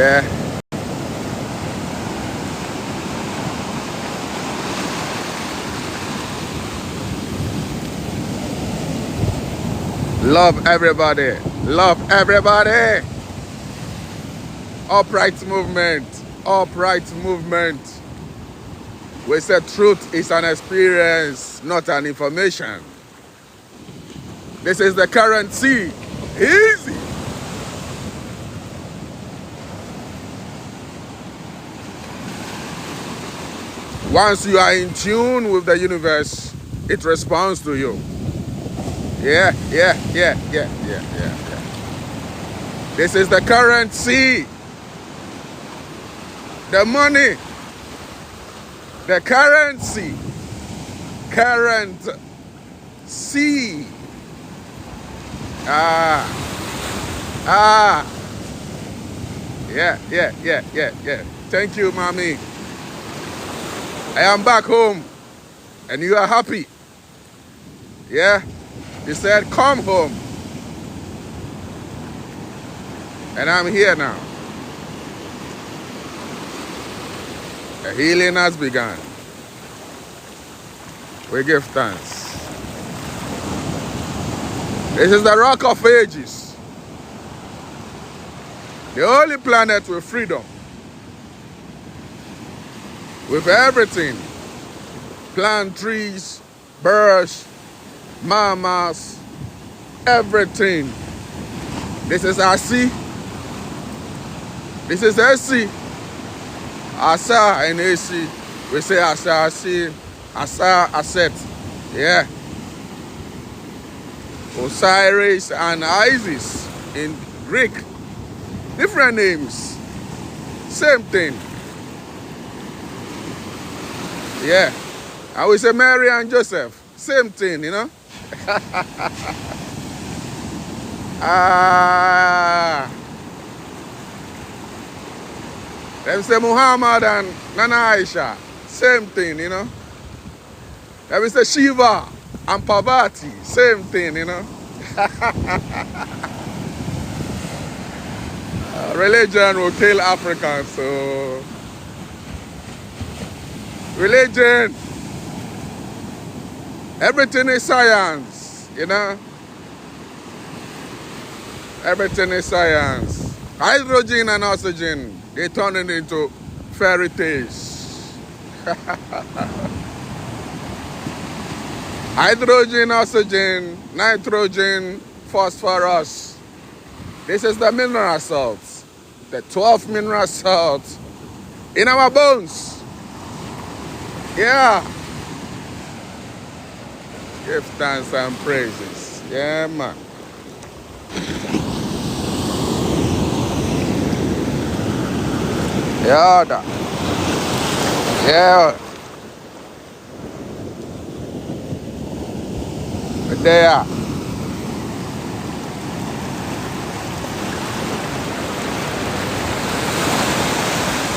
Yeah. Love everybody. Love everybody. Upright movement. Upright movement. We say truth is an experience, not an information. This is the currency. Easy. Once you are in tune with the universe, it responds to you. Yeah. This is the currency. The money. The currency. Current. C. Yeah. Thank you, mommy. I am back home and you are happy. Yeah? You said, come home. And I'm here now. The healing has begun. We give thanks. This is the rock of ages. The only planet with freedom. With everything. Plant, trees, birds, mammals, everything. This is our sea. This is AC. Asa and AC. We say Asa, Asi, Asa, Aset. Yeah. Osiris and Isis in Greek. Different names. Same thing. Yeah. And we say Mary and Joseph. Same thing, you know. Them say Muhammad and Nana Aisha. Same thing, you know. Them say Shiva and Parvati. Same thing, you know. Religion will kill Africans, so religion, everything is science, you know. Everything is science. Hydrogen and oxygen, they turn it into fairy tales. Hydrogen, oxygen, nitrogen, phosphorus. This is the mineral salts, the 12 mineral salts in our bones. Yeah. Give thanks and praises. Yeah, man. Yeah. Yeah. There.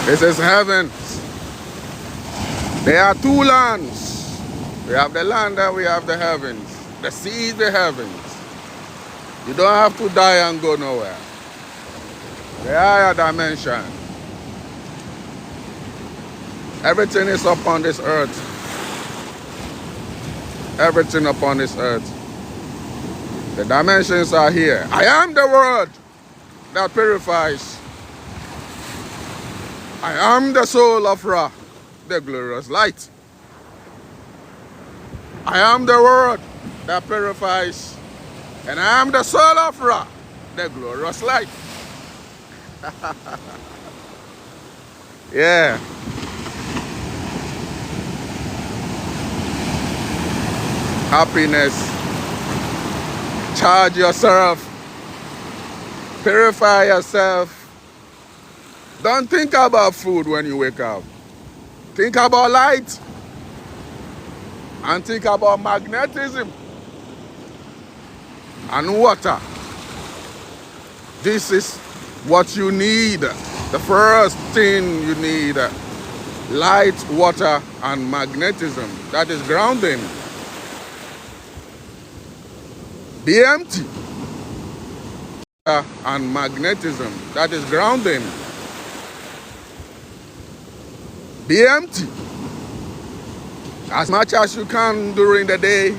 This is heaven. There are two lands. We have the land and we have the heavens. The sea is the heavens. You don't have to die and go nowhere. The higher dimension. Everything is upon this earth. Everything upon this earth. The dimensions are here. I am the word that purifies. I am the soul of Ra, the glorious light. I am the word that purifies. And I am the soul of Ra, the glorious light. Yeah. Happiness. Charge yourself. Purify yourself. Don't think about food when you wake up. Think about light. And think about magnetism. And water. This is what you need. The first thing you need. Light, water, and magnetism. That is grounding. Be empty. And magnetism. That is grounding. Be empty as much as you can during the day.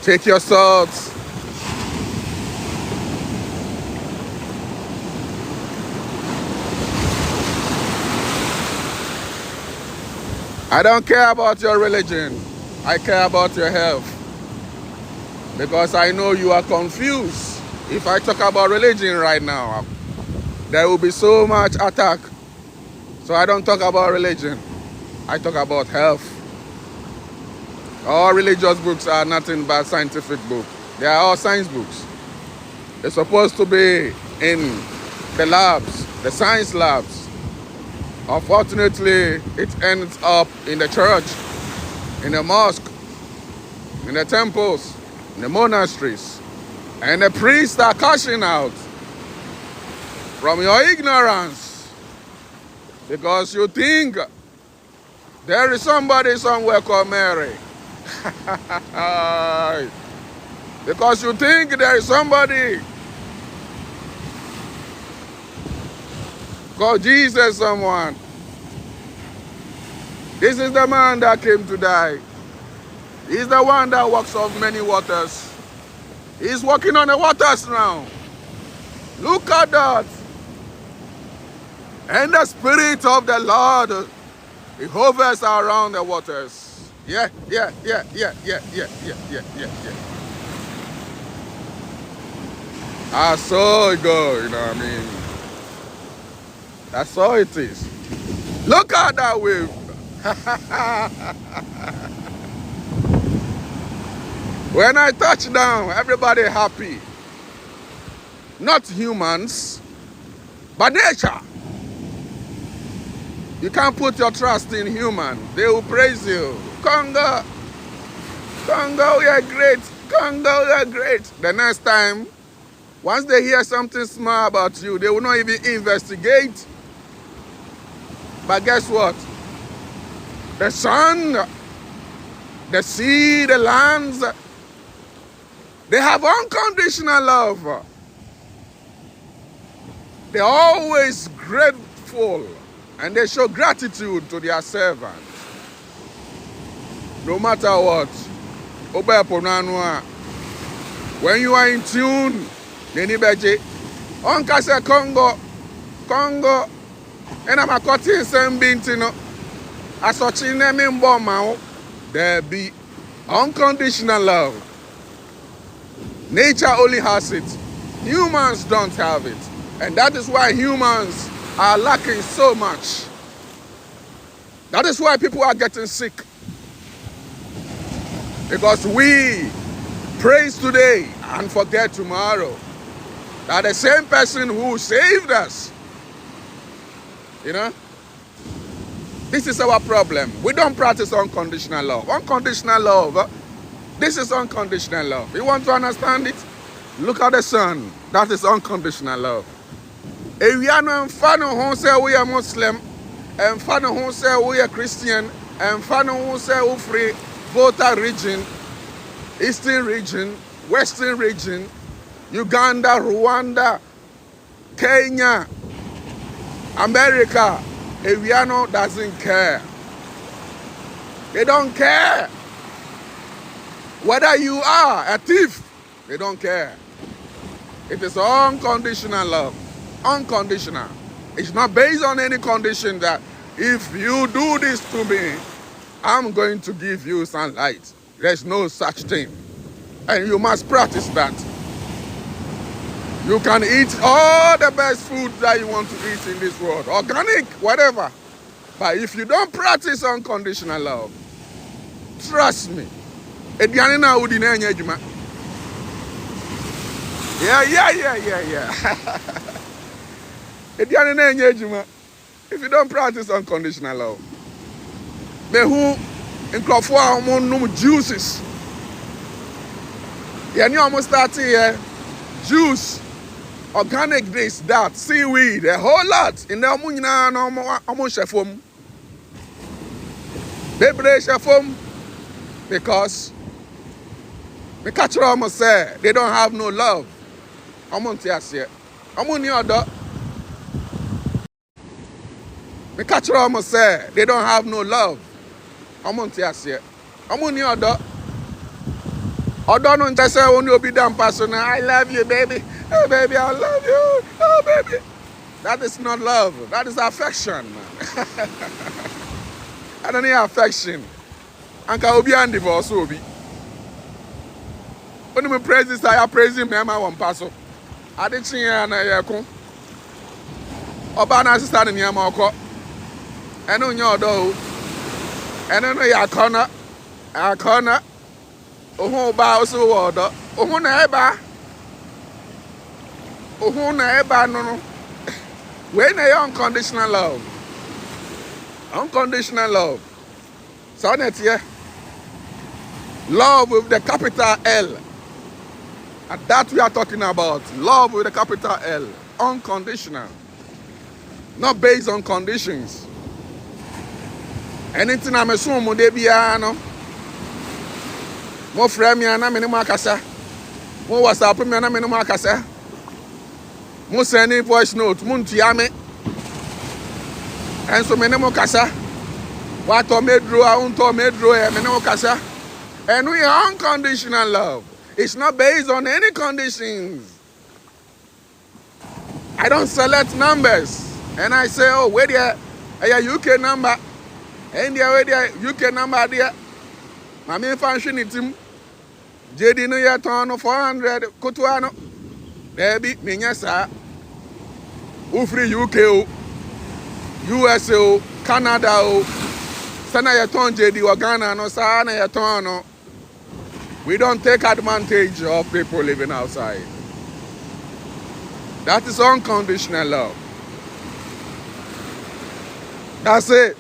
Take your thoughts. I don't care about your religion. I care about your health. Because I know you are confused. If I talk about religion right now, there will be so much attack. So I don't talk about religion. I talk about health. All religious books are nothing but scientific books. They are all science books. They're supposed to be in the labs, the science labs. Unfortunately, it ends up in the church, in the mosque, in the temples, in the monasteries. And the priests are cashing out from your ignorance because you think there is somebody somewhere called Mary. Because you think there is somebody called Jesus someone. This is the man that came to die. He's the one that walks on many waters. He's walking on the waters now. Look at that. And the Spirit of the Lord, he hovers around the waters. Yeah. I saw it go, you know what I mean? That's all it is. Look at that wave. When I touch down, everybody happy. Not humans, but nature. You can't put your trust in humans. They will praise you. Kongo, we are great. Kongo, we are great. The next time, once they hear something small about you, they will not even investigate. But guess what? The sun, the sea, the lands, they have unconditional love. They're always grateful and they show gratitude to their servants. No matter what. When you are in tune, Onka say Kongo, and I'm a cutting some bintino. As such in them in Bomao, there be unconditional love. Nature only has it. Humans don't have it. And that is why humans are lacking so much. That is why people are getting sick. Because we praise today and forget tomorrow. That the same person who saved us, you know, this is our problem. We don't practice unconditional love. Unconditional love, this is unconditional love. You want to understand it? Look at the sun. That is unconditional love. If we are not who say we are Muslim, and who say we are Christian, and who say we free, Volta region, Eastern region, Western region, Uganda, Rwanda, Kenya, America, Eviano doesn't care. They don't care. Whether you are a thief, they don't care. It is unconditional love. Unconditional. It's not based on any condition that if you do this to me, I'm going to give you sunlight. There's no such thing. And you must practice that. You can eat all the best food that you want to eat in this world. Organic, whatever. But if you don't practice unconditional love, trust me. Yeah. If you don't practice unconditional love, but who in Crawford juices? Yeah, you almost start here. Juice, organic this, that, seaweed, a whole lot. In the Munina no almost chefum. Baby chefum because the culture almost say they don't have no love. I'm on here. Omo ni odo. Me catch them say they don't have no love. Omo nti ase. Omo ni odo. Odo no nte say oni obi dan paso na I love you baby. Oh baby, I love you. Oh baby. That is not love. That is affection. I don't need affection. Anka obi and divorce obi. When me praise this, I praise him. Me one paso. I did see na yeko. Oba na sister ni ma oko. Eno nya odo. Eno no ya corner. A corner. Ohun ba oso wo odo. Ohun na eba. Ohun na eba no. When na unconditional love. Unconditional love. So net here. Love with the capital L. And that we are talking about. Love with the capital L. Unconditional. Not based on conditions. Anything I'm assuming they be no. Mo frame me na me no akasa. Mo WhatsApp me na me no akasa. Mo send voice note, mo ntia me. And so me no kasa. What to medro a unto medro e me no kasa. And we are unconditional love. It's not based on any conditions. I don't select numbers. And I say, oh, where there a UK number. And there where there UK number there. My main function is him. JD no ya turn 400 kutuano. Baby, minya sa. Ufri UK o. USA o, Canada o. Sana ya turn JD or Ghana no sa na ya turn no. We don't take advantage of people living outside. That is unconditional love. That's it.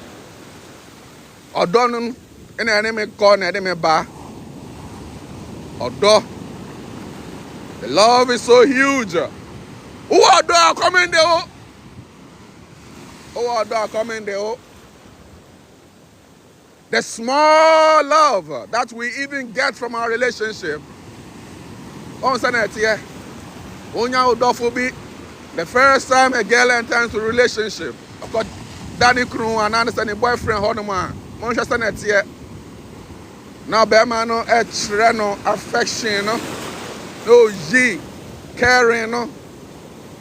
Odo ene ene me ko na ene me ba. Odo. The love is so huge. Who odo coming there? Who odo coming there? The small love that we even get from our relationship. On Sanet here. Onya odofobi. The first time a girl enters into a relationship. Of course, Danny Crew and understanding boyfriend Honoma. Manchester Net here. Now Bema no no affection no ye caring no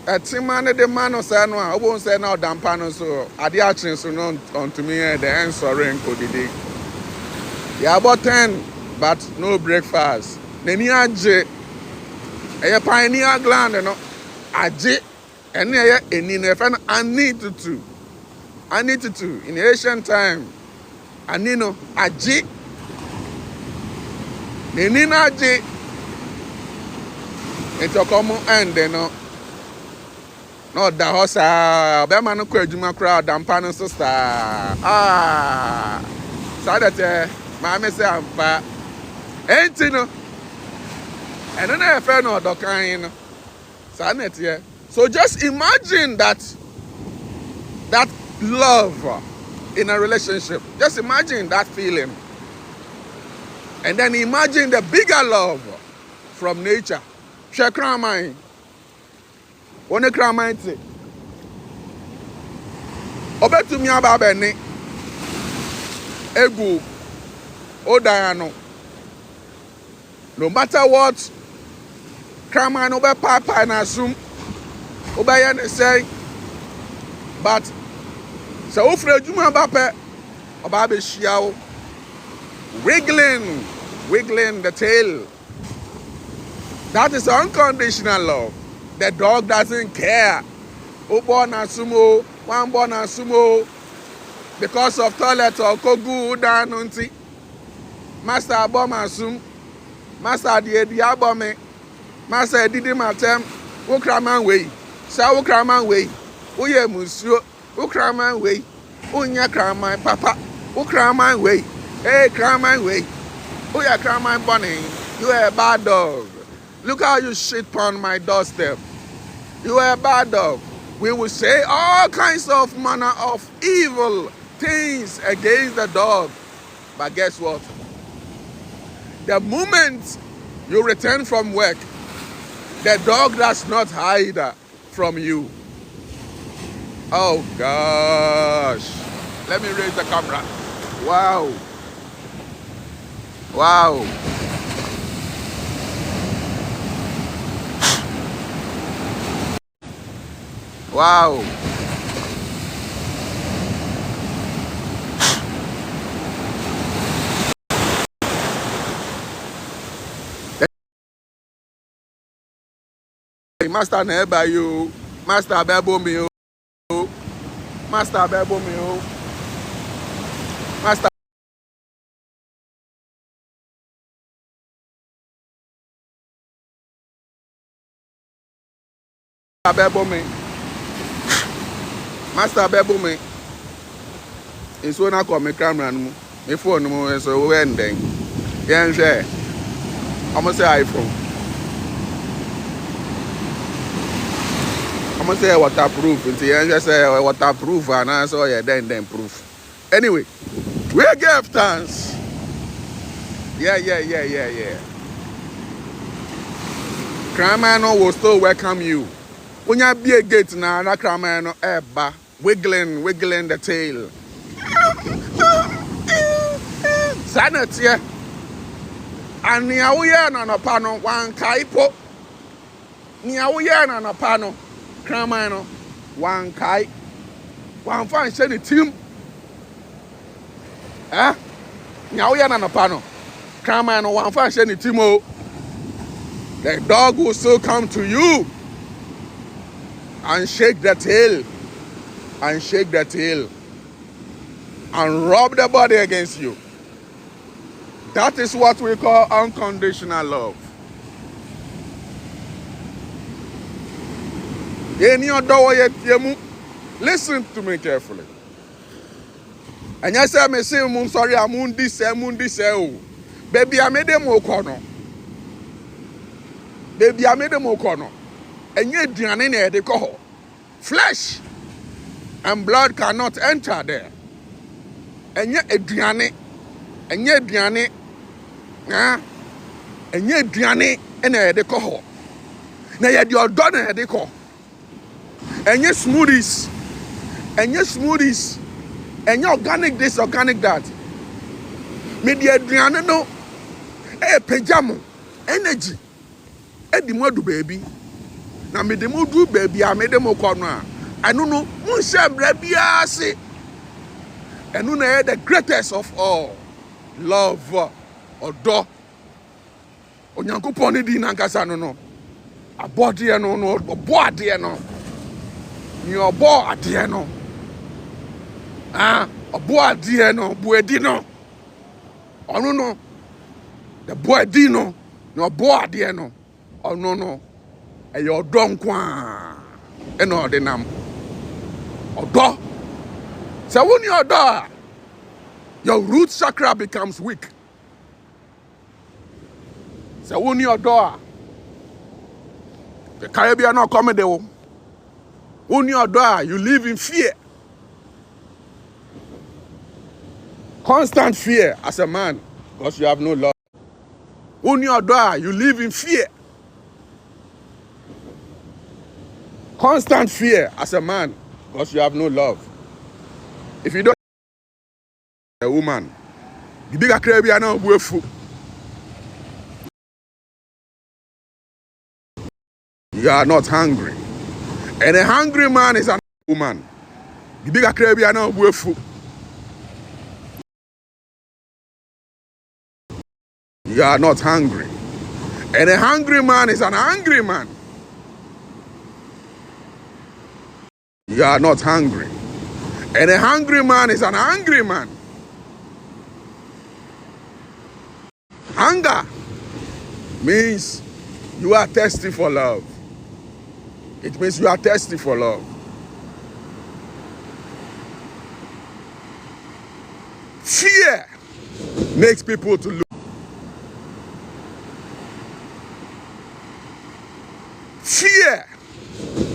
a timane de mano say no I won't say now dampano so ade action so no onto me the answer enko didi. Yeah about 10 but no breakfast. Neni age a pioneer gland no age and eni no fe I need to in ancient time anino age neni na age into come end no no da hosa be ma no kwa adwuma kra dampa no sister so that ma me say ampa enti no eno na efe no dokan no so net here. So just imagine that love in a relationship. Just imagine that feeling. And then imagine the bigger love from nature. Share cramine. One cramine. Obetumi ababeni. Egu. Odayano. No matter what, cramine obe papa and assume. Obayan say, but so ufre juma bape obabe shiao wiggling the tail. That is unconditional love. The dog doesn't care. One born sumo because of toilet or kogu danunti. Master abom asum. Master di abome. Master didi matem. Ukraman way. Sa Ukraman way. Uye musio. Ukraman way. Unya kraman papa. Ukraman way. Hey kraman way. Uya kraman bunny. You are a bad dog. Look how you shit on my doorstep. You are a bad dog. We will say all kinds of manner of evil things against the dog. But guess what? The moment you return from work, the dog does not hide from you. Oh gosh. Let me raise the camera. Wow. Wow. Wow. Master never you. Master bebo me. Master bebo me. Master bebo me. Master bebo me. It's when I call me camera. My phone is so ending. Yeah, share. I'm gonna say iPhone. I'm gonna say waterproof. Until you just say waterproof and I saw yeah then proof. Anyway, we give thanks. Yeah. Cramano will still welcome you. When you be a gate now, that Cramano eba wiggling the tail. Sanity. And niawuye na pano wan kaipo. Niawuye na pano. Cramano wan kai. Wan fan send the team. Eh? Niawuye na pano. Cramano wan fan send the team. The dog will still come to you and shake the tail and rub the body against you. That is what we call unconditional love. Listen to me carefully. And yes, I may say, I'm sorry, I'm on this, baby, I made them okono. Baby, I made them okono. And yet, they call flesh and blood cannot enter there. And yet, Diane, and yet, Diane, and yet, Diane, and they call. Now, you're done, and they call. And yet, smoothies, and your organic this, organic that. Media Diane, no, pajama, energy, the mother baby. Now, me them do baby, I made them okono. I don't know, Munsha and now the greatest of all, love, odo. Onyankopon di nankasa no. Abode no, obo ade no. Ni obo ade no. Obo ade no, buedi no. Ono no. The buedi no, ni obo ade no. Ono no. E yo odo nkwa. E no de nam. Odo. So when you odo, your root chakra becomes weak. So when you odo, the Caribbean not coming there. When you odo, you live in fear. Constant fear as a man, because you have no love. When you odo, you live in fear. Constant fear as a man, because you have no love. If you don't a woman, the bigger Caribbean now go full. You are not hungry. And a hungry man is a woman. The bigger Caribbean now go full. You are not hungry. And a hungry man is an angry man. You are not hungry. And a hungry man is an angry man. Hunger means you are thirsty for love. It means you are thirsty for love. Fear makes people to lose. Fear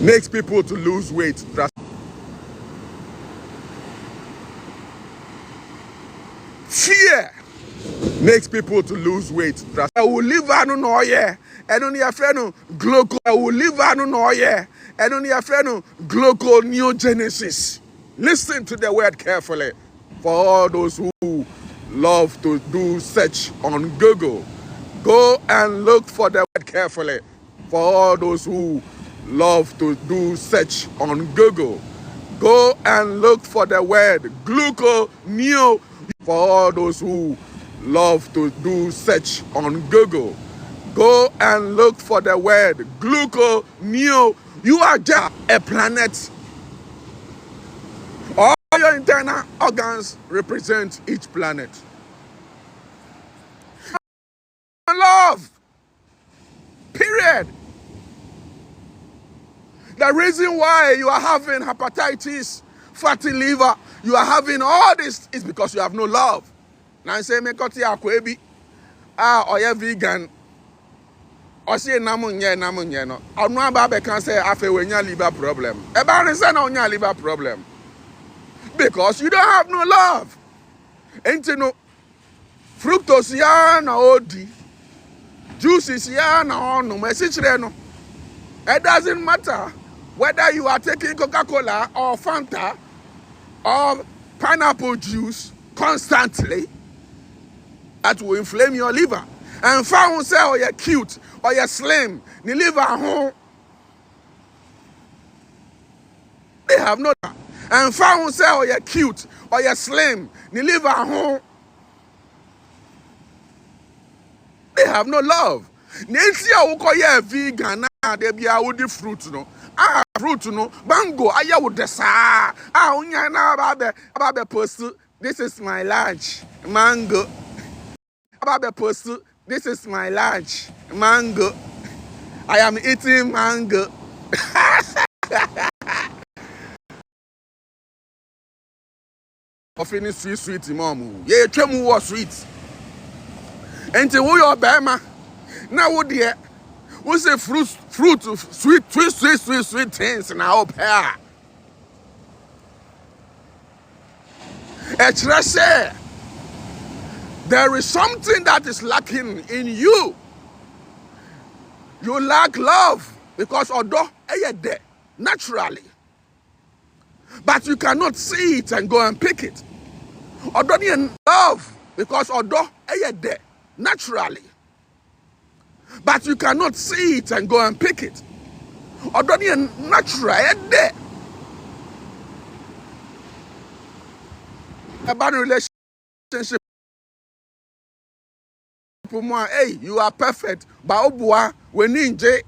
makes people to lose weight. Fear makes people to lose weight. I will live on no yeah. And on your friend glucose. I will live on no yeah. And on your friend gluconeogenesis. Listen to the word carefully. For all those who love to do search on Google, go and look for the word carefully. For all those who love to do search on Google, go and look for the word gluconeo. For all those who love to do search on Google, go and look for the word gluconeo. You are just a planet. All your internal organs represent each planet. Love. Period. The reason why you are having hepatitis, fatty liver, you are having all this is because you have no love. Now I say, me koti akwebi, or you vegan, or say namunye no. Or no ababe can say afe wenya liver problem. Eba say na onya liver problem. Because you don't have no love. Ain't no fructose ya na odi, juices ya na ono, mesichire no. It doesn't matter whether you are taking Coca-Cola or Fanta or pineapple juice constantly. That will inflame your liver. And found say or you're cute or you're slim, the liver home. They have no. And found say or you're cute or you're slim, the liver home. They have no love. Nancy a vegan na they be a woody fruit no. Fruit no. Bango aya would desa. Unya na ababe post. This is my lunch. Mango. Ababe post. This is my lunch. Mango. I am eating mango. Offering sweet mom. Yeah, chemu was sweet. Enti wo your bema. Na wo de we say fruit sweet things na hope here. Say there is something that is lacking in you. You lack love because odo there naturally. But you cannot see it and go and pick it. Odo need love because odo there naturally. But you cannot see it and go and pick it. Odo need natural there. About relationship. Hey, you are perfect. But obua we ninje.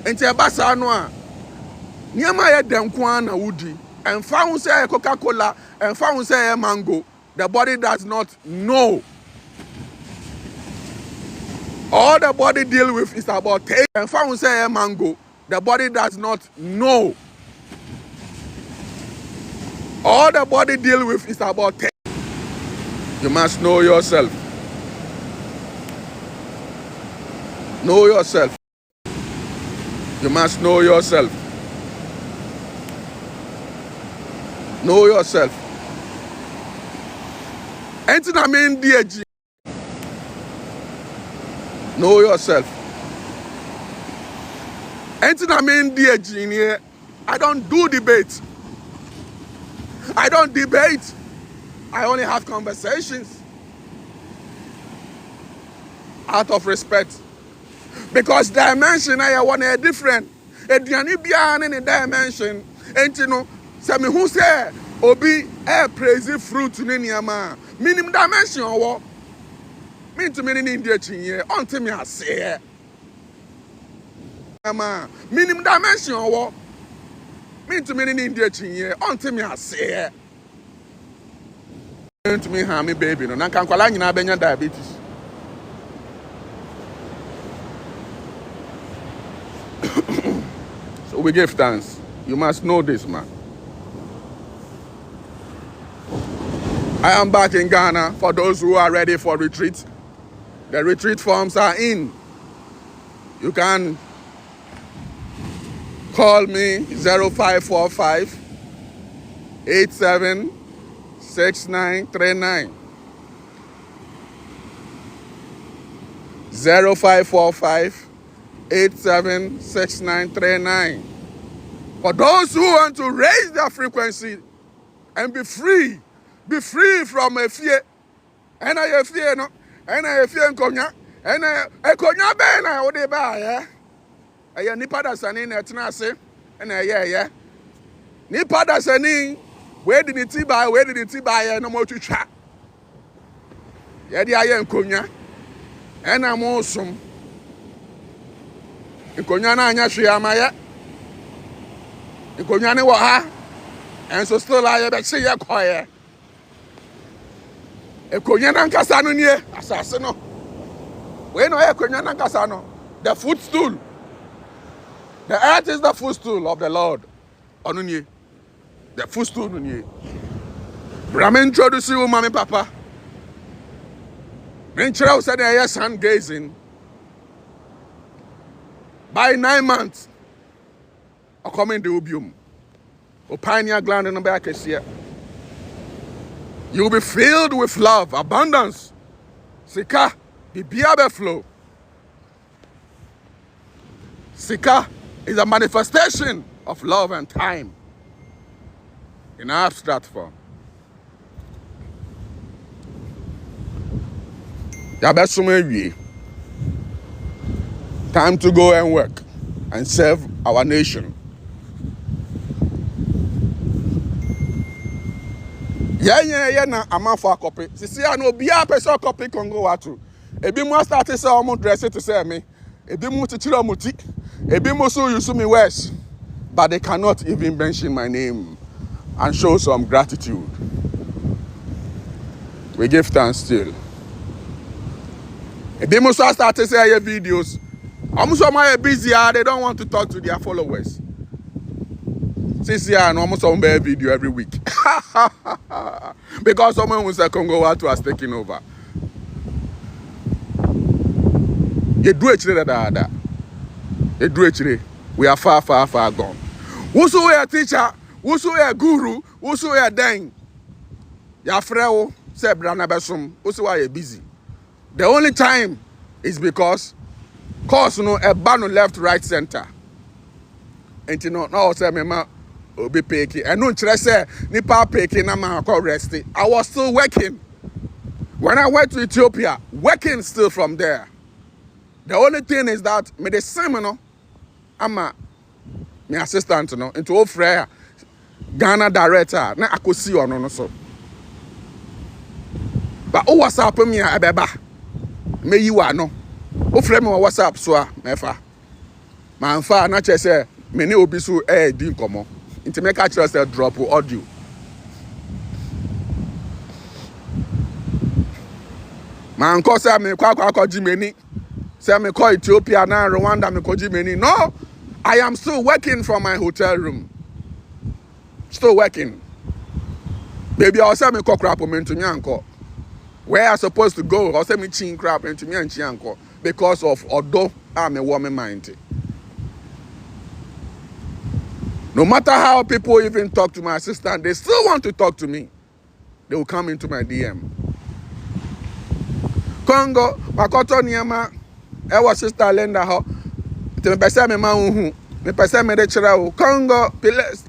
Enti abasa no a. Niama ye denkwa na wudi. And found say Coca-Cola and found say mango. The body does not know. All the body deal with is about taste. And found say mango. The body does not know. All the body deal with is about taste. You must know yourself. Know yourself. You must know yourself. Know yourself. Anything I mean, DG. Know yourself. Anything I mean, DG in here. I don't do debate. I don't debate. I only have conversations. Out of respect. Because dimension I want a different. Ediani biya in a dimension. And you know, say me who say obi praise fruit ni niyama. Minimum dimension or mean to me in India chinye. Until me I say minimum dimension or mean to me in India chinye. Until me I say to me hammy baby no. Nankan kwala nyina benya diabetes. So we give thanks. You must know this, man. I am back in Ghana for those who are ready for retreat. The retreat forms are in. You can call me 0545 876939. 0545 876939. For those who want to raise their frequency and be free from a fear. And I fear no, and I fear Konya, and I Konya Ben, I would buy, I nipa da sani na tenase, and yeah. Nipa da sani, where did it buy, no more to chat. Yadi I am Konya, and I'm awesome. Konya na anya shuyamaya. Konya ne waha, and so still I have say ya quiet. Konya na nkasa no nie asase no we no konya na nkasa no the footstool, the earth is the footstool of the Lord onu nie the footstool no nie bra me introduce you mama papa me nkyerɛ say na sun gazing by 9 months coming the obium o pineal gland no be akɛseɛ. You will be filled with love, abundance. Sika, the flow. Sika is a manifestation of love and time in abstract form. Time to go and work and serve our nation. Yeah, na ama for a copy. Sisi ano biya person copy Kongo Wattu. Ebi mo start say omo dress to say me. Ebi mo tichira muti. Ebi mo so use me worse. But they cannot even mention my name and show some gratitude. We give thanks still. Ebi mo so start to say videos. Omo so my busy, they don't want to talk to their followers. Since and almost on video every week. Because someone who said Kongo Wattu has taken over. You do it, you do it. We are far gone. Whoso a teacher, whoso a guru, whoso a dang. Ya freo say brana besum, whoso are busy. The only time is because cause no a ban left, right, center. And you know, now say me ma obi peki. And no say nipa peki na ma call resting. I was still working. When I went to Ethiopia, working still from there. The only thing is that me the seminar, I'm my assistant no into offer Ghana director. Na I could see on no so. But oh WhatsApp me abeba. Me you are no. Offer me WhatsApp so mefa. Man fa na che say me ne obi so di nkomo. Nti make catch us drop audio. Man ko say me kwa Jimeni. Say me call Ethiopia na Rwanda me call Jimeni. No, I am still working from my hotel room. Still working. Baby, I say me call crap me to nyanko. Where I supposed to go, I say me chin crap into me and nyanko because of odo I'm a woman mind. No matter how people even talk to my assistant, they still want to talk to me. They will come into my DM. Congo, Makoto Niama, our sister Lenda ho. Me pese me ma unhu. Me pese me de chira o. Congo,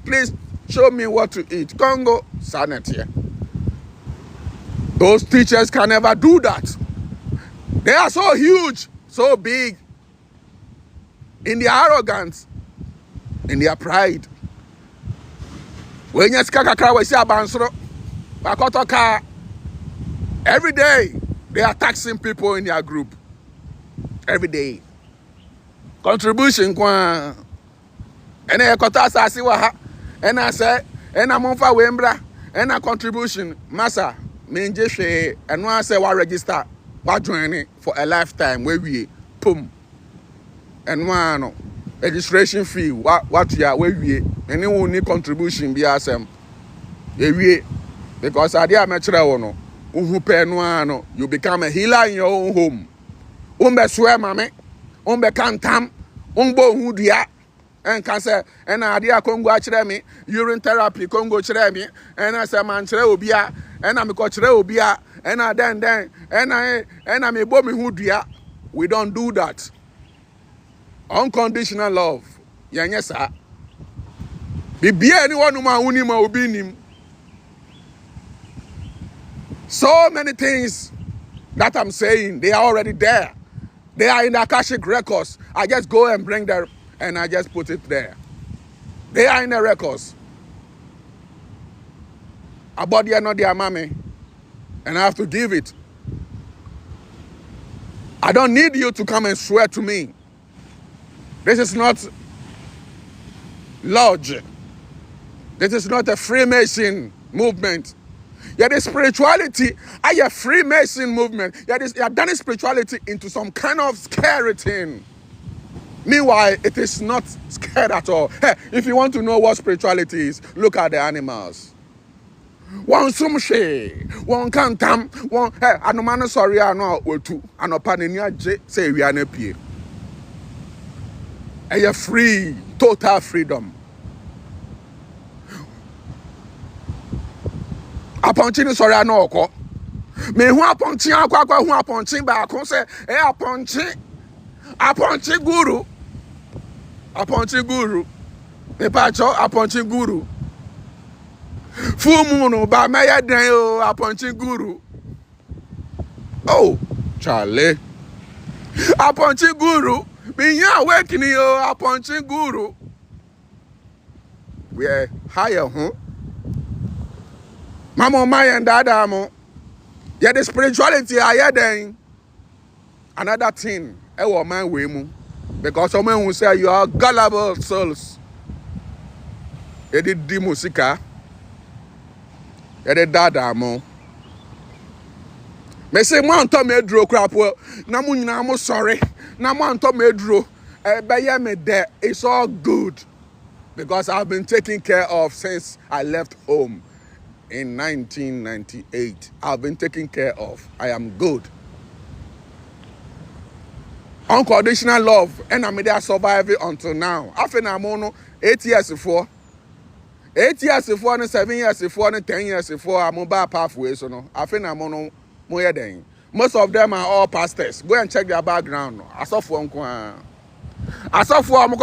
please show me what to eat. Congo, sanity. Those teachers can never do that. They are so huge, so big in their arrogance, in their pride. When you skakakra we see abansoro, Makoto ka every day they are taxing people in their group. Every day. Contribution kwa. And I kota asasi wa ha. And I say, and I monfa wembra. And a contribution. Masa, menje she. And I say wa register. Wa join for a lifetime. Where we pum. And one registration fee. What ya where we. And you will need contribution be asem. We because I dear metre ono. You become a healer in your own home. Umbe swear mame, umbe kantam, umbo hudia, and can say, and idea Kongo chere me, urine therapy Kongo chere me, and I say man chere obia, and I'm a chere obia, and I then, and I'm a bomb hudia. We don't do that. Unconditional love. Yes, sir. Be anyone who be. So many things that I'm saying, they are already there. They are in the Akashic records. I just go and bring them and I just put it there. They are in the records. About they are not their mommy. And I have to give it. I don't need you to come and swear to me. This is not lodge. This is not a Freemason movement. Yeah, the spirituality, a Freemason movement. Yeah, you have done spirituality into some kind of scary thing. Meanwhile, it is not scared at all. Hey, if you want to know what spirituality is, look at the animals. One sumshe, one cantam, one hey, anomano sorry, I know two, anopanenia j say we are nepie. And you're free, total freedom. Aponchi sorry, I know. Me who aponchi akwa who aponchi ba kon say aponchi guru. Aponchi guru. Me pacho aponchi guru. Full moon ba maya den o aponchi guru. Oh, Charlie. Aponchi guru. Me ya awakening o aponchi guru. We are higher, huh? Mama, my and dada, mo. Yeah, the spirituality I hear then. Another thing, I want my way, mo. Because someone will say you are gullible souls. You did the musica. You did dada, mo. Me say, man, to me draw crap. Well, namu sorry. Namu to me draw. By me there, it's all good. Because I've been taken care of since I left home. In 1998, I've been taken care of. I am good. Unconditional love, and I'm there surviving until now. After I'm on 8 years before, 8 years before, and 7 years before, and 10 years before, I'm about halfway. So no, after I'm on more than most of them are all pastors. Go and check their background. I saw for I'm going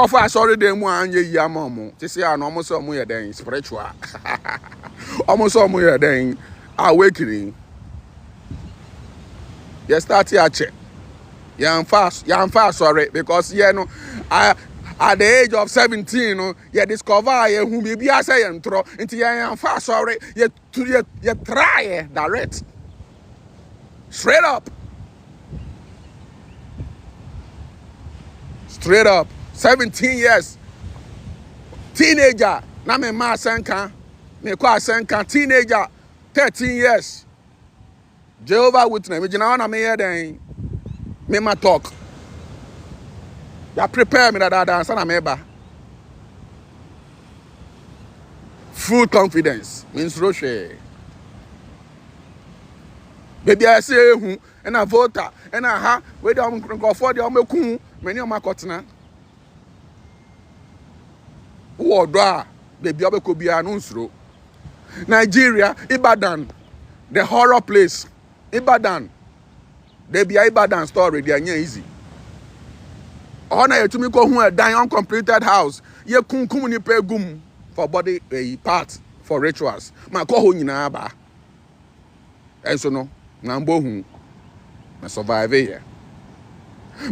for sorry them one year mom. To say I almost saw more than spiritual. Almost saw more than awakening. You start here check. I'm fast, sorry, because I at the age of 17, you discover who maybe I say and throw into I'm fast sorry. You try direct. Straight up. Straight up. 17 years. Teenager. Na me ma senka. Me kwa senka. Teenager. 13 years. Jehovah Witness. Me jina wana me here then. Me ma talk. Ya prepare me that answer na me ba. Full confidence. Means Roche. Baby I say who and a voter and a ha we don't go for the omeku many of my cotton. Who do baby obeko be announced. Nigeria, Ibadan, the horror place. Ibadan. They be Ibadan story, they are easy. Honor you to me go who a dying uncompleted house. Ye kum ni pay gum for body part for rituals. Ma ko ho nyina ba. Enso no. Nambo hu na survive here.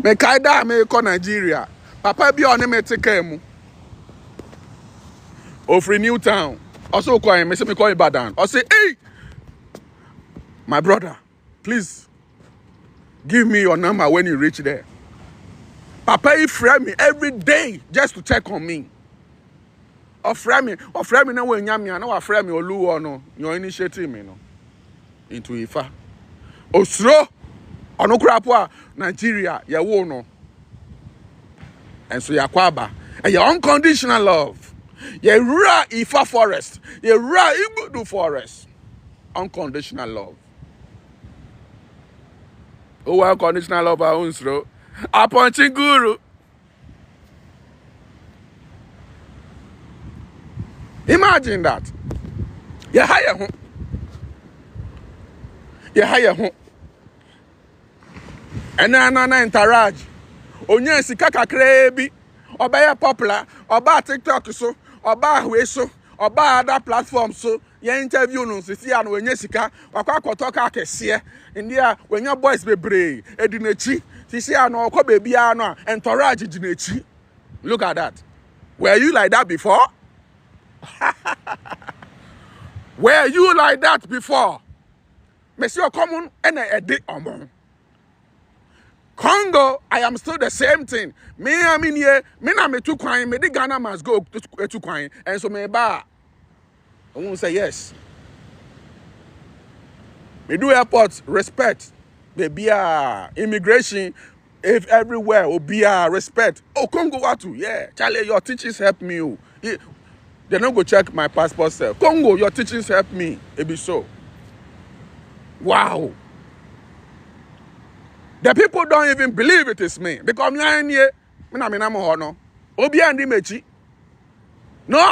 Me kaida me ko Nigeria. Papa bi on me take mu. Ofri Newtown. Also call me say me call Ibadan. I say, "Hey, my brother, please give me your number when you reach there." Papa he friend me every day just to check on me. Or friend me na when nyame na wa friend me Oluwo no. Your initiative me no. Into Ifa. Osro ono krapo Nigeria ye wo no. And so yakwaba and your unconditional love. Ye ra Ifa forest. Ye ra Igbudu forest. Unconditional love. Oh, unconditional love unsro. Aponchi guru. Imagine that. You hire home. You hire home. And then interact. Onye sika kakra bi obaya popular oba TikTok so oba we so oba other platforms so ye interview no sisi an onye sika wakwa akotoka akese ndia wenya boys bebre edinachi sisi an okọ bebi ano entourage dinachi. Look at that. Were you like that before? Were you like that before? Monsieur common and a day among Congo, I am still the same thing. Me, I mean, yeah, me na me too crying. Me the Ghana must go to crying, and so me ba. I won't say yes. Me do airport respect. They be immigration, if everywhere will be respect. Oh, Kongo Wattu, yeah, Charlie, your teachings help me. Oh. They don't go check my passport self. Congo, your teachings help me. It be so. Wow. The people don't even believe it is me. Because I'm here. No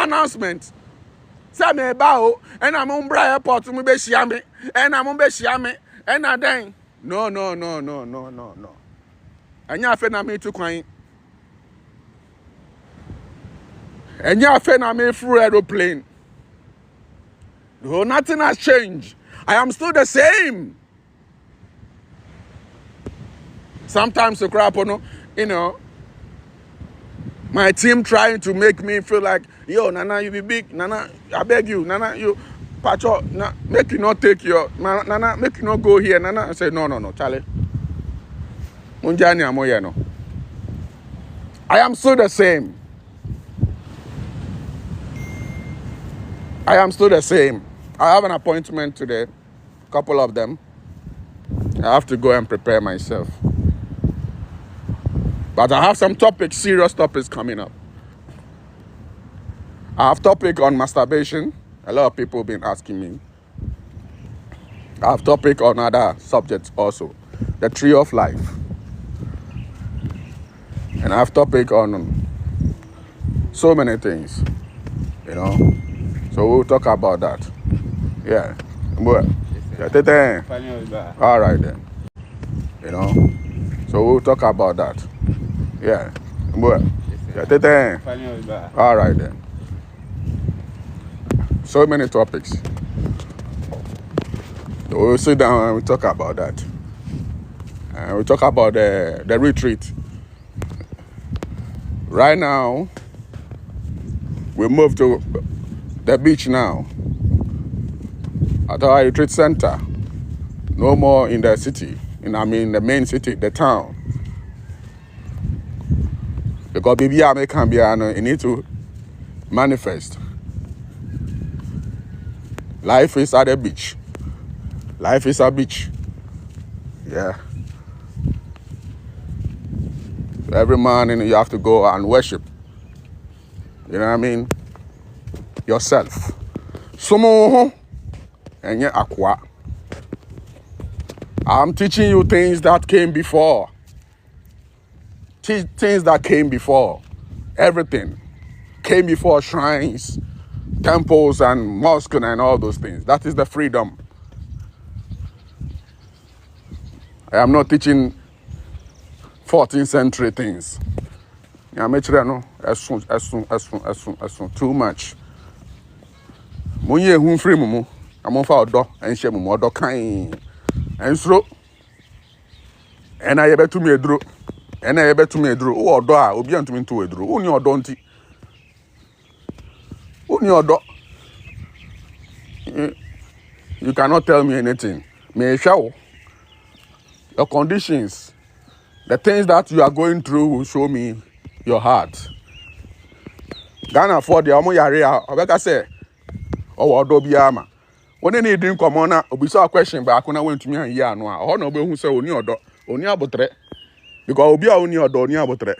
announcement. Say me bow and I'm on airport to me be shiame and I'm on be shiame and I then no. And ya fe na me to kwan. And ya fe na me through aeroplane. No, nothing has changed. I am still the same. Sometimes the crap, you know, my team trying to make me feel like, yo, Nana, you be big. Nana, I beg you. Nana, you, Pacho, make you not take your, Nana, make you not go here. Nana, I say, no, Charlie. Munjani amoye no. I am still the same. I am still the same. I have an appointment today, a couple of them. I have to go and prepare myself. But I have some topics, serious topics coming up. I have topic on masturbation. A lot of people have been asking me. I have topic on other subjects also. The tree of life. And I have topic on so many things. You know. So we'll talk about that. Yeah. All right then. You know. So we'll talk about that. Yeah. All right then. So many topics. So we'll sit down and we'll talk about that. And we'll talk about the retreat. Right now, we move to the beach now. At our retreat center. No more in the city. The main city, the town. Because baby, it need to manifest. Life is at the beach. Life is a beach. Yeah. Every morning you have to go and worship. You know what I mean? Yourself. Sumo and your aqua. I'm teaching you things that came before. Things that came before. Everything came before shrines, temples, and mosques and all those things. That is the freedom. I am not teaching 14th century things. I'm no too much. Munye hu free mumu. I'm fa odo enhye mumu odo kan. Ensro. Ena ye betumi eduro. Ena ye betumi eduro. Wo odo a obi antumi nto eduro. Wo ni odo nti. Wo ni odo. You cannot tell me anything. Me show. Your conditions, the things that you are going through will show me your heart. Ghana for the omo yare a obeka say owo odo biama. When you need drink come on na obisa question back na wentumi han yi anu a ho na obehu say oni odo, oni abotre. Because obi a oni odo, oni abotre.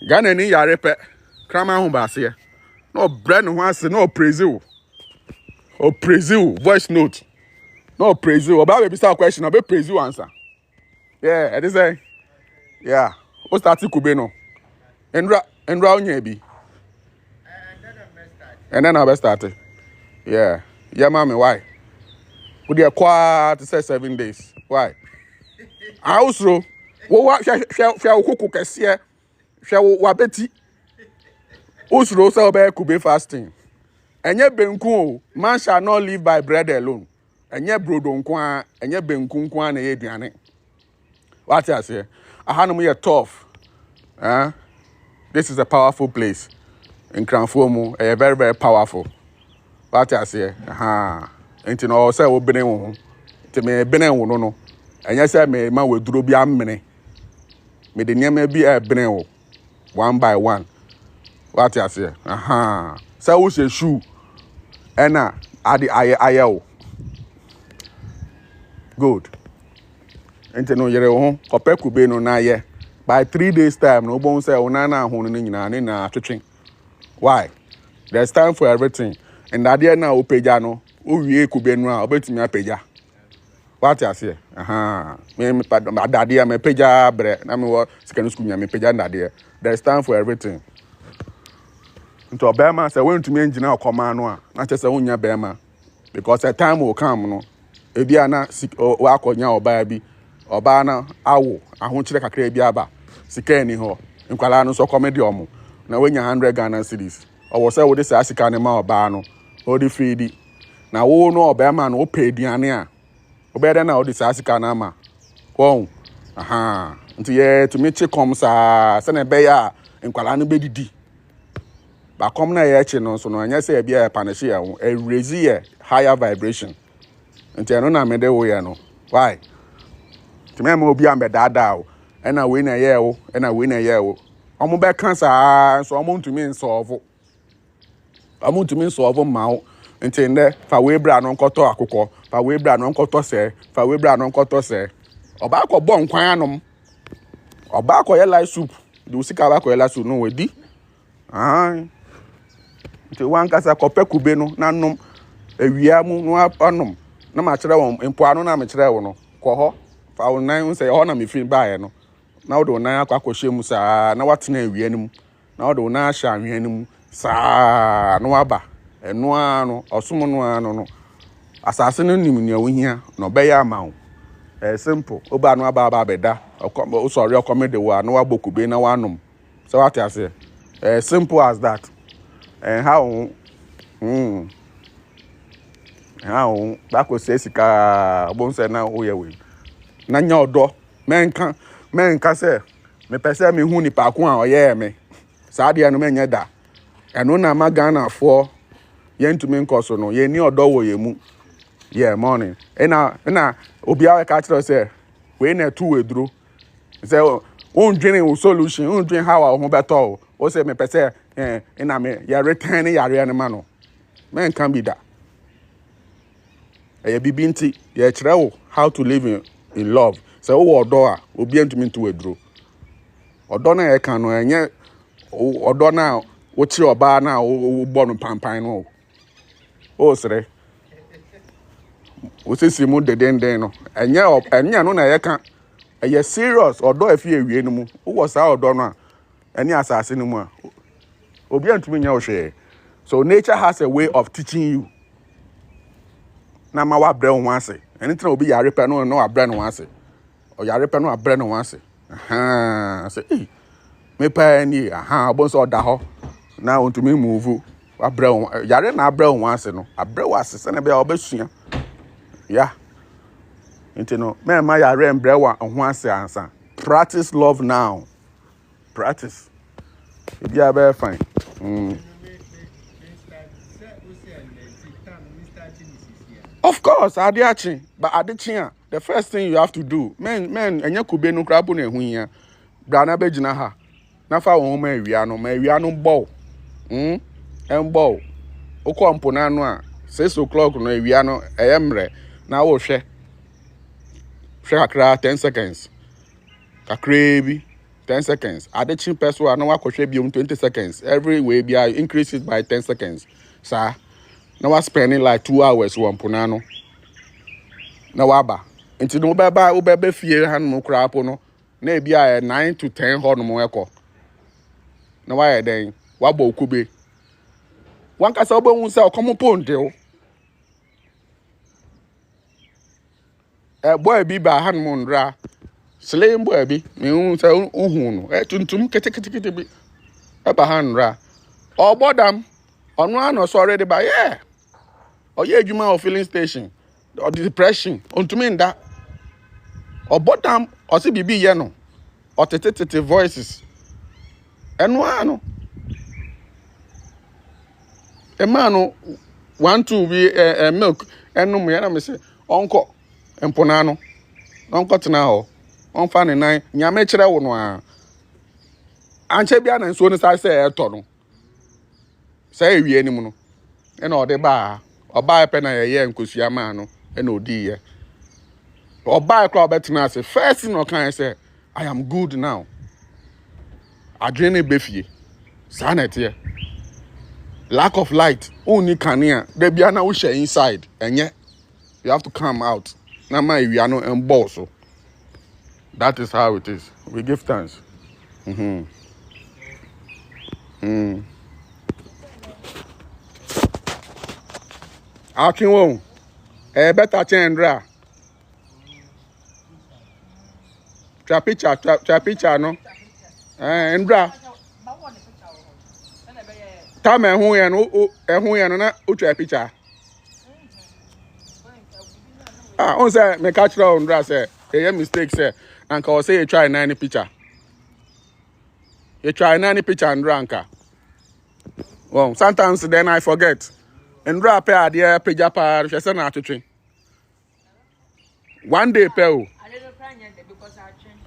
Ghana ni yare pe krama hu ba se. No bread no ase, no praise you. O praise you voice note. No praise you. Oba be bisa question, obe praise you answer. Yeah, it is a yeah. What's that kube no? Enra onye bi. And then I started. Yeah. Yeah, mommy, why? Would you acquire to say 7 days? Why? Ausro. Wo hwa kokoko kese. Hwa wa beti. Usro say obe kube fasting. Enye benku o, man shall not live by bread alone. Enye brodo nko a, enye benku nko a na ye aduane. What I say? Ahanum ye tough. This is a powerful place. In Kranfomu, very, very powerful. What I say? Enti no say wo bene wo. Te me bene wo no. Enye say me ma we duro bi amene. Me de niam bi e bene wo. One by one. What I say? Say wo se shoe. Ena adi aye. Good. Enti no yere wo kope kube no na ye. By 3 days time no bon say onana ahunu ni nyina ne na twetwen. Why? There's time for everything. And that day now opeja no, owie kube no a obetumi apeja. What you say? Me that day me peja bre na me wo secondary school nya me peja that day. There's time for everything. Nto obema say when to me engineer okoma no a, na che say wonya bema because a time will come no. Ebi ana wa akonya oba bi. Oba na awo ahonchire kakra bi aba. Sika ni ho. Nkwala no so comedy omo. Na wenya 100 Ghana cedis. Owo say wo de say asika ne ma oba no. O di feedi. Na wo no obema no o pay aduane a. Obeda na o de say asika na ma. Won. Nti ye to me che kom sa se na be ya nkwala no bedidi. Ba kom na ye che no so no anya say bia panishe ya wo. E raise ye higher vibration. Nti eno na me de wo ye no. Why? Ti me ma obi ambe dada o. Ena we na ye o, ena we na ye o. Omo be kan sa so omo ntumi nsolve. Omo ntumi nsolve ma o. Nti nde fa we bra no nkoto akukọ, fa we bra no nkoto se, fa we bra no nkoto se. Oba akọ bo nkwan anom. Oba akọ ye light soup. De usika ba akọ ye light soup no we di. Nti wan kasa kope kube no na nom ewia mu no anom. Na ma kire won empo ano na me kire wo no. Kọ ho. Fa wo nan say ho na me fin baaye no. Na wo do nan akọ mu saa na watena ewia nim. Na wo do nan ahya anhwe nim saa no aba. Eno ano osom no ano no. Asase no nim ne wohia no be ya ma wo. Simple. Oba no aba beda. O sorry comedy wa no abokube na wanom. So what I say? Simple as that. And how that was say sika bon say na o ye we. Na nya odo menka say me pese me hu nipa ko a oye me. Saa de no menye da. Eno na magana for ye ntumi nkoso no ye ni odo wo ye mu. Yeah, morning. Na obi a ka kire say we na tu weduro. Say on dream solution, on dream how I ho beto. O say me pese na me ya return yare ne ma no. Men can be that. Bibi nti ye kire wo how to live in love. Say wo odo a obi ntumi ntu weduro. Odo na ye kan no enye odo na wo chi oba na wo bo no pampan no. O sere. O sisi mu deden no. Enye no na ye kan. Eye serious odo afi ewie no mu. Wo sa odo no a eni asase no mu a. Obi ntumi nya wo hwe. So nature has a way of teaching you. Na ma wa bre ho ase. Anything obi yare pe no na wa bre no ase. O yare pe no wa bre no ase. Say me pa ni bo so da ho. Na ontumi move. Wa bre ho yare na bre ho ase no. Abre wa ase se na be obesua. Yeah. Nti no me ma yare mbre wa ho ase ansa. Practice love now. Practice. It be very fine. Of course, adiachi, but adichia. The first thing you have to do, men, enye kube no krabu ne hunya. Brana bejina ha. Na fa wo ma ewia no bow. Bow. Oko ampona no a 6 o'clock no ewia no eyemre na wo hwe. Hwe kakra 10 seconds. Kakra bi 10 seconds. Adichi peso na wa kohwe bi 20 seconds. Every way bi increase it by 10 seconds. Sir. Na was spending like 2 hours one punano. Na waba. Nti no beba fie han mo krapo no. Na e bia 9 to 10 ho no mo eko. Na wa ye den, waba okube. Wan ka sa obo hu se okomo ponde o. Boy bi ba han mo ndra. Slaying boy be me who say uhunu tuntum kete bi eba handra or bodam ono ano so already by yeah or ye adwuma or filling station or depression ontumi nda or bodam or se bibi ye no or tete voices eno ano e man no 1-2 be milk enum ye na me say onko empona no onko tena ho on fa ne nan nyame kire wo no a anche bia na nso ne sa se e to no say ewie ni mu no e na ode ba oba pe na ye nkosua ma no e na odi ye oba kra obetena ase first no kan say I am good now adwene befie sanete lack of light only kania there bia na wo share inside enye you have to come out na ma ewia no embo so that is how it is we give thanks Akin won better chendra tra picture no ndra ta me hu ye no na o tra picture on say me catch ra ndra say e mistake say anka o say you try 90 picture you try 90 picture ndra anka well sometimes then I forget ndra pe ade page pa hwe say na atwetwe one day pe o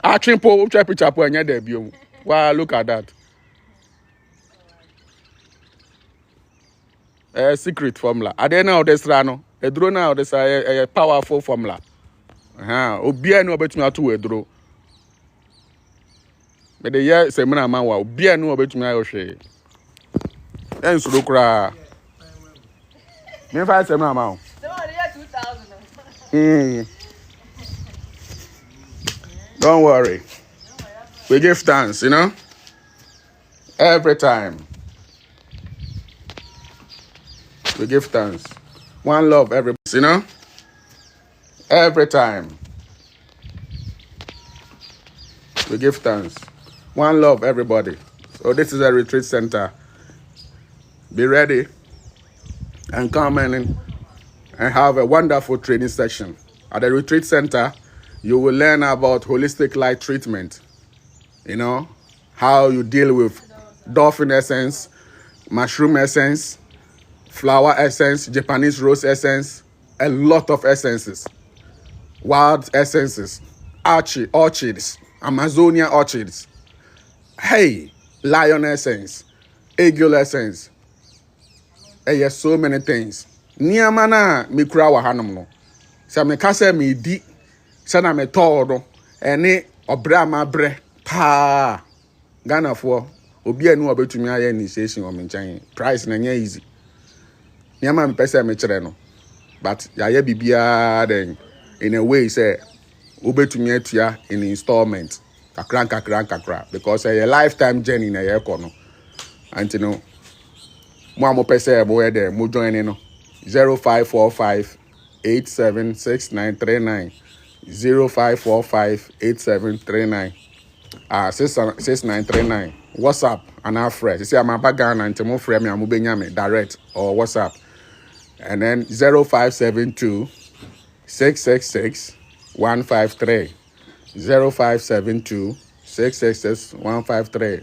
I po try picture po anya da biom wow look at that secret formula ade na odesra no eduro na odesra a powerful formula obia na obetumi ato eduro be de ye semina ma wa obia na obetumi ayo hwe ensuro kura me fa semina ma o so the 2000 don't worry we give thanks every time we give thanks one love everybody every time we give thanks one love everybody so this is a retreat center be ready and come in and have a wonderful training session at the retreat center. You will learn about holistic light treatment, how you deal with dolphin essence, mushroom essence, flower essence, Japanese rose essence, a lot of essences, wild essences, orchids, Amazonia orchids, lion essence, eagle essence. Yes, so many things. Niamana mikura wahanum no. Sa me kase me di sana me todo ene obra ma bre pa Ghana for obi anu obetumi aye initiation o me nchen price na nya easy niama me pese me kire no but ya ye bibia then in a way say obetumi atua in installment kakra because a lifetime journey na ye ko no anti no mo amo pese mo we there mo join no 0545 876939 0545-8739 6939 WhatsApp and our friend. You see, I'm a Ghana and Timo frame me, I'm Benyame direct or WhatsApp. And then 0572 666 153 0572 666 153.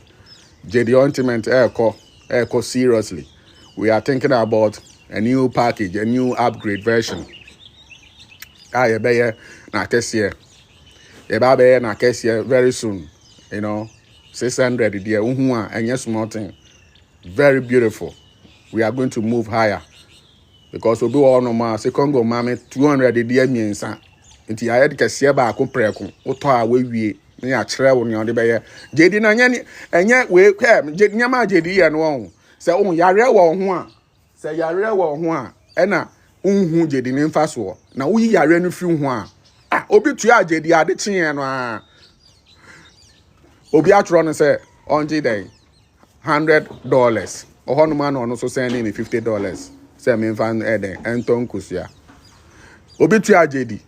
JD Ointment Echo seriously. We are thinking about a new package, a new upgrade version. You be na kesie you be na kesie very soon 600 there uhu a enye small thing very beautiful. We are going to move higher because obi wo no ma se Kongo mame 200 there miensa nti ya de kesie ba ko preko uto a wewie na ya kire wo ne ode be ye jedi na enye we jedi nyama jedi ye no won se yare wo ho a se yare wo ho a ena unhu jedi ne mfaso na uyi yare no fi ho a obi tua jedi ade chien no a obi atro no say onji den $100 ohono ma no so send me $50 say me fan eden enton kusia obi tua jedi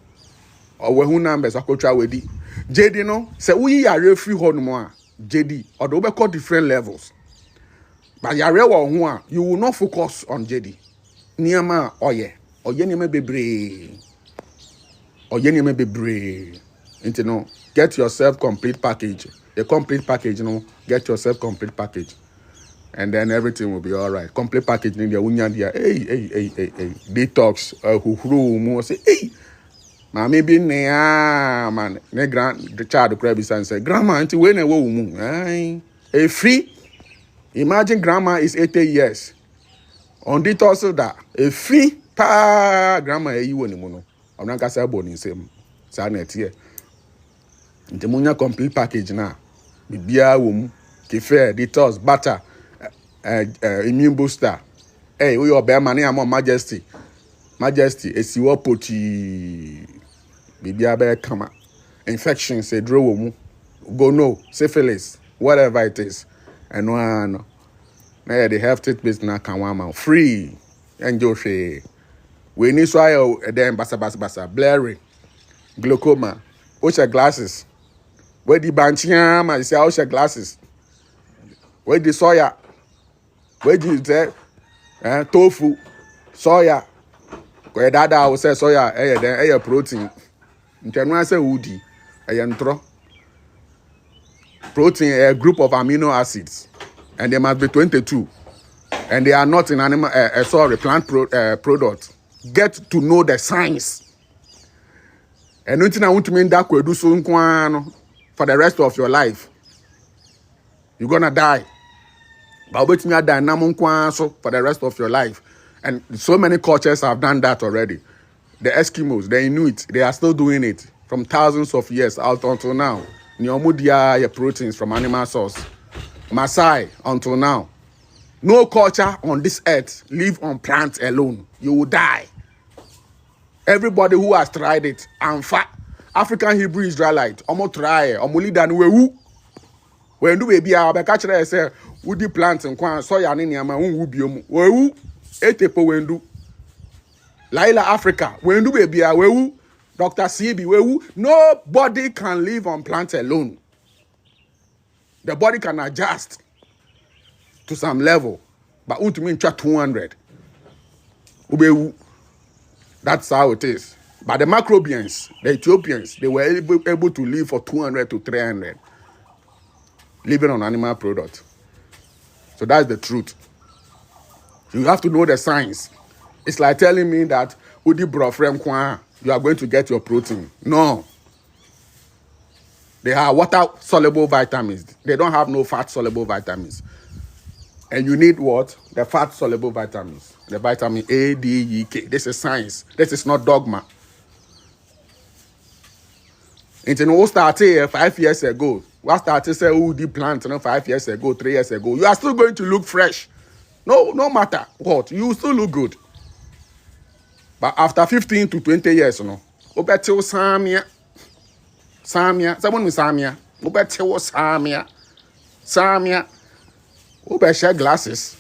owe hu numbers akotwa wedi JD no, say we are free honor JD, or the call different levels. But you will not focus on JD. Niyama oye niyama bebre. Oye niyama bebre. You know, get yourself complete package. A complete package, you know, get yourself complete package. And then everything will be all right. Complete package in the unya dia. Hey. Detox. Who say, hey. Mami bi ne man. Ne the child crab is and say, grandma, auntie, when a woman. A free. Imagine grandma is 80 years. On detox that. A free pa grandma you anymore. I'm not gonna say about in same. Sanet here. The munya complete package now. Bibia wum, kefe, detox, butter. Immune booster. Hey, we are bear money. I'm on Majesty. Esiwo poti. Bibia bear kama. Infection say draw go no syphilis whatever it is. And no. Now the health test na kanwama free. Enjoy she. We need so then basa blaring, glaucoma. Osha glasses. Where the banchiam? I say osha glasses. Where the soya. Where you say tofu, soya. Where dada will say soya, then protein. In general, say woody, protein, a group of amino acids, and they must be 22, and they are not in animal, plant product. Get to know the science. And nothing I want to mean that could do so for the rest of your life. You're gonna die. But wait me die for the rest of your life. And so many cultures have done that already. The Eskimos, the Inuit, they are still doing it from thousands of years out until now. Nyomudia proteins from animal source. Maasai until now. No culture on this earth live on plants alone. You will die. Everybody who has tried it, and African Hebrew Israelite, almost try, almost than we when do baby I catch say woody plants and kwan soya ni nyama unwu biom wewu etepo wendu Laila Africa wendu baby wewu Dr. CB wewu. Nobody can live on plants alone. The body can adjust to some level, but unto mean 200 ubewu. That's how it is. But the Macrobians, the Ethiopians, they were able to live for 200 to 300 living on animal products. So that's the truth. You have to know the science. It's like telling me that you are going to get your protein. No. They have water-soluble vitamins. They don't have no fat-soluble vitamins. And you need what? The fat-soluble vitamins. The vitamin A, D, E, K. This is science. This is not dogma. It started 5 years ago. What started say the plant 5 years ago, 3 years ago. You are still going to look fresh. No matter what, you still look good. But after 15 to 20 years, obetil samia. Someone with samia. Obetil samia. Obesha glasses.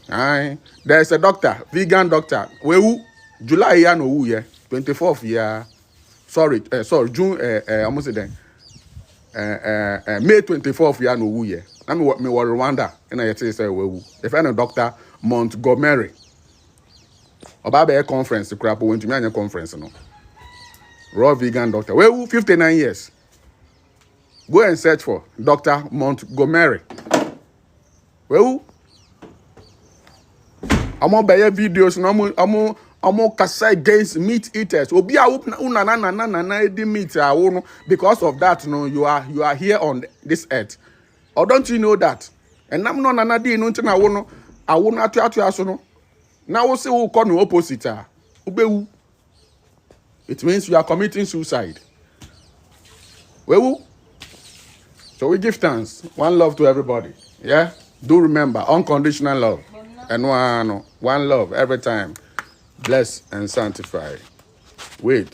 Aye. There's a doctor, vegan doctor. July year no year, 24th year. Sorry, June, almost then. May 24th year no year. I me were Rwanda, and I say if any doctor Montgomery. About a conference, the crap went to me a conference, no. Raw vegan doctor. 59 years. Go and search for Dr. Montgomery. I'm on buy videos, no I'm kasa against meat eaters. Obi a na meat because of that, you are here on this earth. Or don't you know that? And I'm not na di no ntina wo no awo no atu aso no. Na wo se wo ko no opposite a. Obewu. It means you are committing suicide. So we give thanks. One love to everybody. Yeah? Do remember, unconditional love. And one love every time. Bless and sanctify. Wait.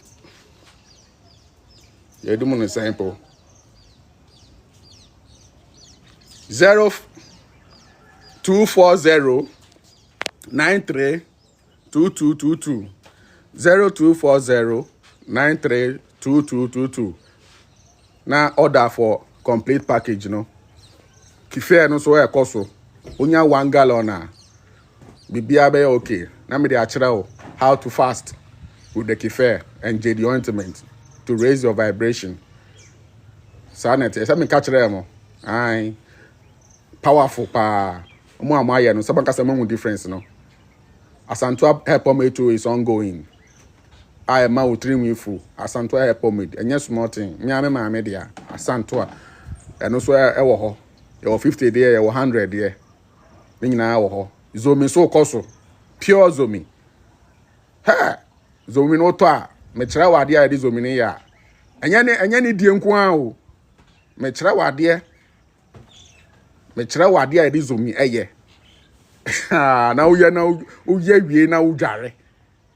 You do the sample. 0240 93 2222. 0240 93 2222. na order for complete package no kife no so e koso onya 1 gallon na bibia be okay na me dey achira how to fast with the kife and jade ointment to raise your vibration. Sanet, esa me catch them. Aye. Powerful pa. Mo amaye no saban kasa mo difference no. Asantua help me is ongoing. I ma utrim yifu. Asantua help me. Enye small thing. Me ame ma dia. Asantua. Eno so e wo ho. E wo 50 there, e wo 100 there. Ni nyina wo ho. Zomi so koso. Pure zomi. Ha. Zomi no to a. Me kira wade a di zomi ne ya. Enye ni die nko a o. Me kira wade a di zomi eye. Na uye wie na udware.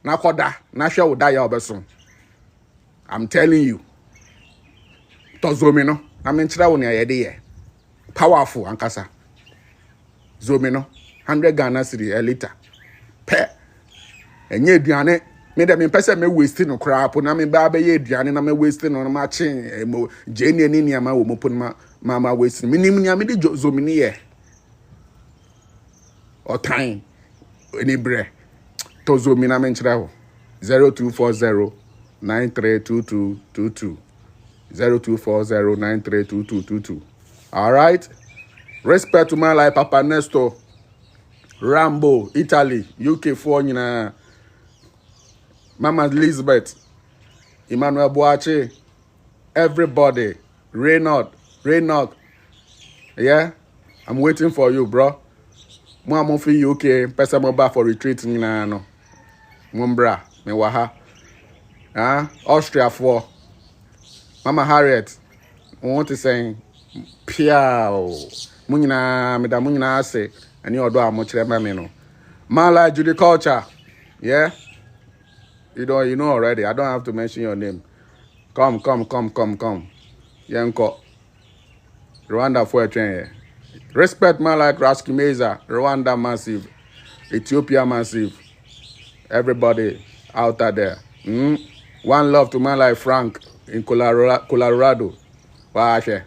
Na koda, na hwe uda ya obeso. I'm telling you. To zomi no. Na me kira wo ne ye de ye. Powerful ankasa. Zomi no 100 Ghana cedi a liter. Pe. Enye aduane me de me pese me waste no crap na me ba be ye aduane na me waste no ma chen mo jeni ni niama wo mo pon ma waste me nim niama de zomi ni ye. Otan eni bre to zomi na me nchira ho 0240 932222 0240 932222. All right. Respect to my life, Papa Nesto, Rambo, Italy, UK for nyina, Mama Elizabeth, Emmanuel Boache, everybody, Reynald, yeah, I'm waiting for you, bro. Mo fi UK, pesa mo ba for retreat nyina no. Mumbra, me waha. Austria for Mama Harriet, I want to say, Piao. Munyina me da munyina ase ani odo amochire me no Mala Judy culture, yeah, you know already. I don't have to mention your name. Come Yanko Rwanda for a train. Respect Mala Raskimeza, Rwanda massive, Ethiopia massive, everybody out there. One love to Mala Frank in Colorado. Wache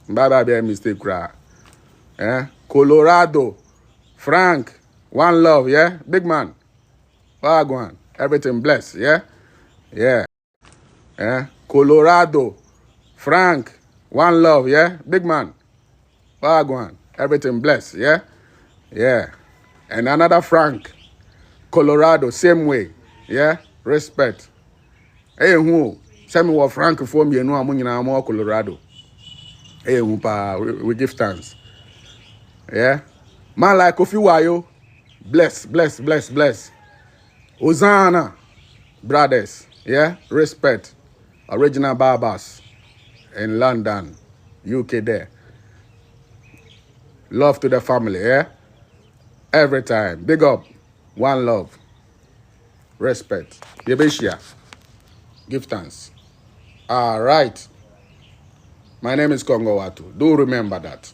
baba be a mistake cry. Colorado, Frank, one love, yeah? Big man. Wagwan, everything blessed, yeah? Yeah. Colorado, Frank, one love, yeah? Big man. Wagwan, everything blessed, yeah? Yeah. And another Frank, Colorado, same way, yeah? Respect. Hey, who? Send me what Frank for me, no, I'm in Colorado. Hey, we give thanks. Yeah, man like Kofi Wayo, bless. Hosanna, brothers, yeah, respect. Original Barbers in London, UK there. Love to the family, yeah. Every time, big up, one love, respect. Yebeshia, give thanks. All right. My name is Kongo Wattu. Do remember that.